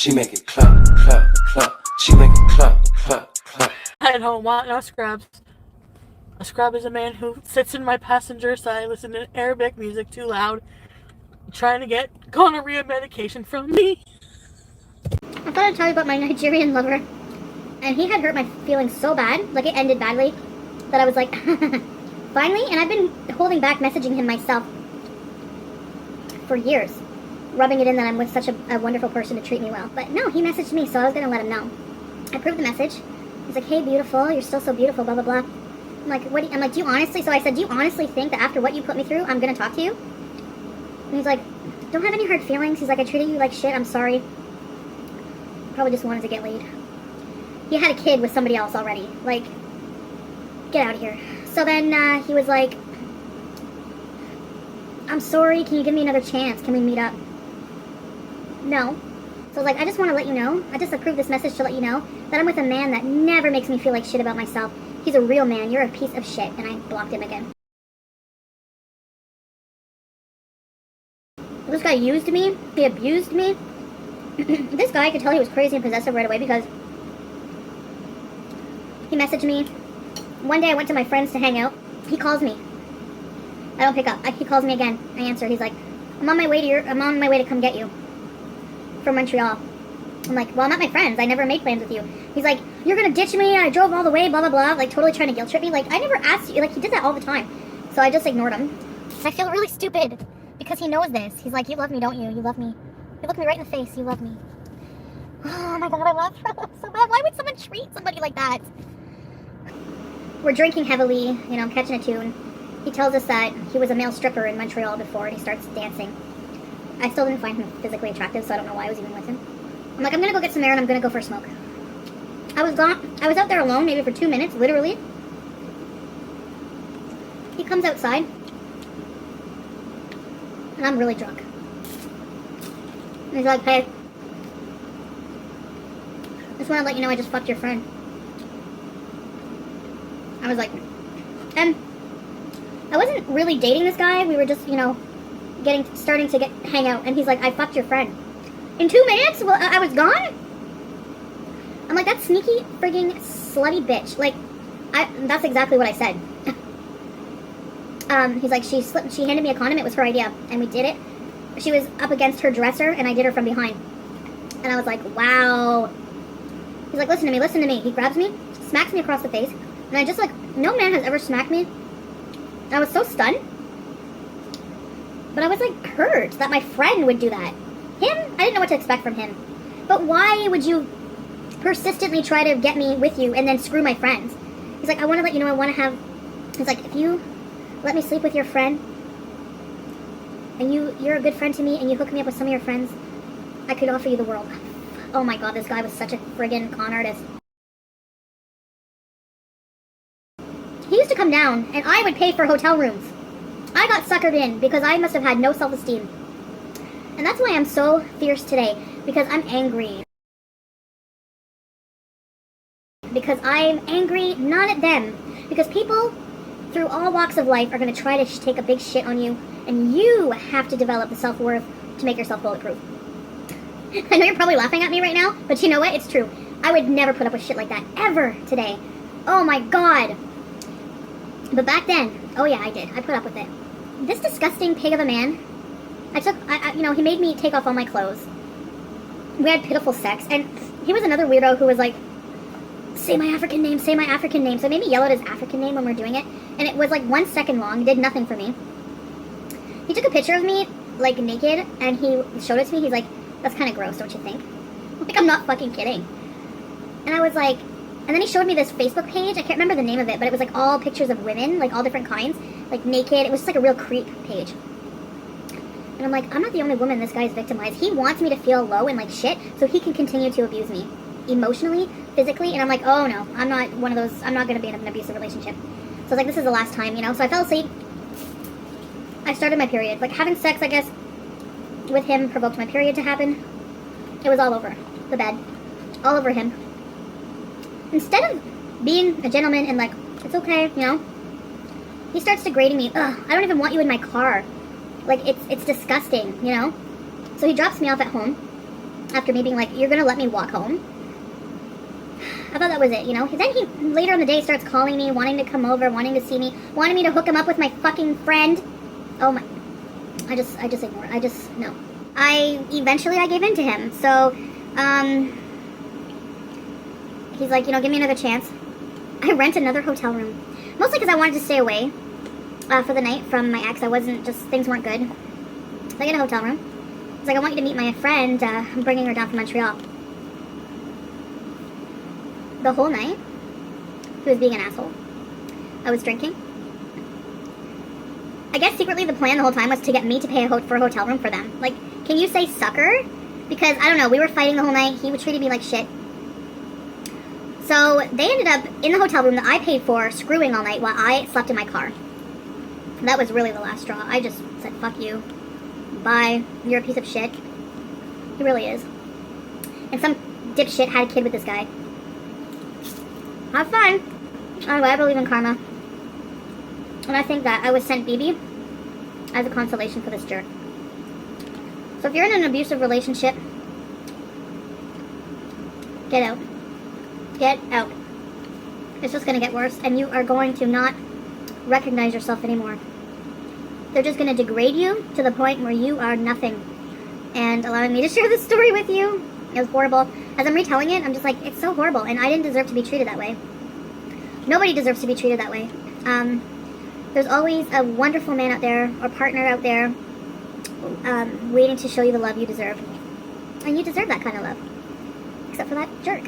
She make it clap, clap, clap. She make it clap, clap, clap. I don't want no scrubs. A scrub is a man who sits in my passenger side listening to Arabic music too loud, trying to get gonorrhea medication from me. I thought I'd tell you about my Nigerian lover. And he had hurt my feelings so bad, like it ended badly, that I was like, finally? And I've been holding back messaging him myself for years, rubbing it in that I'm with such a wonderful person to treat me well. But no, he messaged me, so I was going to let him know. I approved the message. He's like, hey, beautiful, you're still so beautiful, blah, blah, blah. I'm like, I'm like, do you honestly, so I said, do you honestly think that after what you put me through, I'm going to talk to you? And he's like, don't have any hard feelings. He's like, I treated you like shit, I'm sorry. Probably just wanted to get laid. He had a kid with somebody else already. Like, get out of here. So then he was like, I'm sorry, can you give me another chance? Can we meet up? No. So I was like, I just want to let you know, I just approved this message to let you know that I'm with a man that never makes me feel like shit about myself. He's a real man. You're a piece of shit. And I blocked him again. This guy used me. He abused me. This guy, I could tell he was crazy and possessive right away because he messaged me. One day I went to my friends to hang out. He calls me. I don't pick up. He calls me again. I answer. He's like, I'm on my way to come get you from Montreal. I'm like, well, I'm not my friends. I never made plans with you. He's like, you're gonna ditch me. I drove all the way, blah, blah, blah. Like, totally trying to guilt trip me. Like, I never asked you. Like, he did that all the time. So I just ignored him. I feel really stupid because he knows this. He's like, you love me, don't you? You love me. You look me right in the face. You love me. Oh my God, I love her so bad. Why would someone treat somebody like that? We're drinking heavily, you know, catching a tune. He tells us that he was a male stripper in Montreal before, and he starts dancing. I still didn't find him physically attractive, so I don't know why I was even with him. I'm like, I'm gonna go get some air and I'm gonna go for a smoke. I was out there alone, maybe for 2 minutes, literally. He comes outside, and I'm really drunk. And he's like, hey, I just want to let you know I just fucked your friend. I was like, and I wasn't really dating this guy. We were just, you know, starting to hang out. And he's like, I fucked your friend. In 2 minutes? Well, I was gone? I'm like, that sneaky, frigging, slutty bitch. Like, that's exactly what I said. He's like, she handed me a condom. It was her idea. And we did it. She was up against her dresser, and I did her from behind. And I was like, wow. He's like, listen to me. He grabs me, smacks me across the face. And I just, like, no man has ever smacked me. I was so stunned. But I was, like, hurt that my friend would do that. Him, I didn't know what to expect from him. But why would you persistently try to get me with you and then screw my friends? He's like, I want to let you know I want to have... He's like, if you let me sleep with your friend, and you're a good friend to me, and you hook me up with some of your friends, I could offer you the world. Oh my God, this guy was such a friggin' con artist. He used to come down, and I would pay for hotel rooms. I got suckered in because I must have had no self-esteem. And that's why I'm so fierce today, because I'm angry. Because I'm angry not at them, because people through all walks of life are going to try to take a big shit on you, and you have to develop the self-worth to make yourself bulletproof. I know you're probably laughing at me right now, but you know what? It's true. I would never put up with shit like that, ever, today. Oh my God. But back then, oh yeah, I did. I put up with it. This disgusting pig of a man, you know, he made me take off all my clothes. We had pitiful sex, and he was another weirdo who was like, say my African name, say my African name. So it made me yell out his African name when we were doing it, and it was like 1 second long. It did nothing for me. He took a picture of me, like, naked, and he showed it to me. He's like, that's kind of gross, don't you think? Like, I'm not fucking kidding. And I was like, and then he showed me this Facebook page. I can't remember the name of it, but it was like all pictures of women, like all different kinds, like naked. It was just like a real creep page. And I'm like, I'm not the only woman this guy's victimized. He wants me to feel low and like shit so he can continue to abuse me emotionally, physically. And I'm like, oh no, I'm not one of those. I'm not going to be in an abusive relationship. So I was like, this is the last time, you know? So I fell asleep. I started my period. Like, having sex, I guess, with him provoked my period to happen. It was all over the bed. All over him. Instead of being a gentleman and like, it's okay, you know, he starts degrading me. Ugh, I don't even want you in my car. Like, it's disgusting, you know? So he drops me off at home. after me being like, you're gonna let me walk home? I thought that was it, you know? Then he, later in the day, starts calling me, wanting to come over, wanting to see me, wanting me to hook him up with my fucking friend. Oh my... I just ignored it. No. Eventually I gave in to him. So, he's like, you know, give me another chance. I rent another hotel room. Mostly because I wanted to stay away for the night from my ex. Things weren't good. So I get a hotel room. He's like, I want you to meet my friend. I'm bringing her down from Montreal. The whole night, he was being an asshole. I was drinking. I guess secretly the plan the whole time was to get me to pay for a hotel room for them. Like, can you say sucker? Because, I don't know, we were fighting the whole night. He treated me like shit. So, they ended up in the hotel room that I paid for, screwing all night while I slept in my car. That was really the last straw. I just said, fuck you. Bye. You're a piece of shit. He really is. And some dipshit had a kid with this guy. Have fun. Anyway, I believe in karma. And I think that I was sent BB as a consolation for this jerk. So if you're in an abusive relationship, get out. Get out. It's just going to get worse, and you are going to not recognize yourself anymore. They're just going to degrade you to the point where you are nothing. And allowing me to share this story with you, it was horrible. As I'm retelling it, I'm just like, it's so horrible, and I didn't deserve to be treated that way. Nobody deserves to be treated that way. There's always a wonderful man out there, or partner out there, waiting to show you the love you deserve. And you deserve that kind of love. Except for that jerk.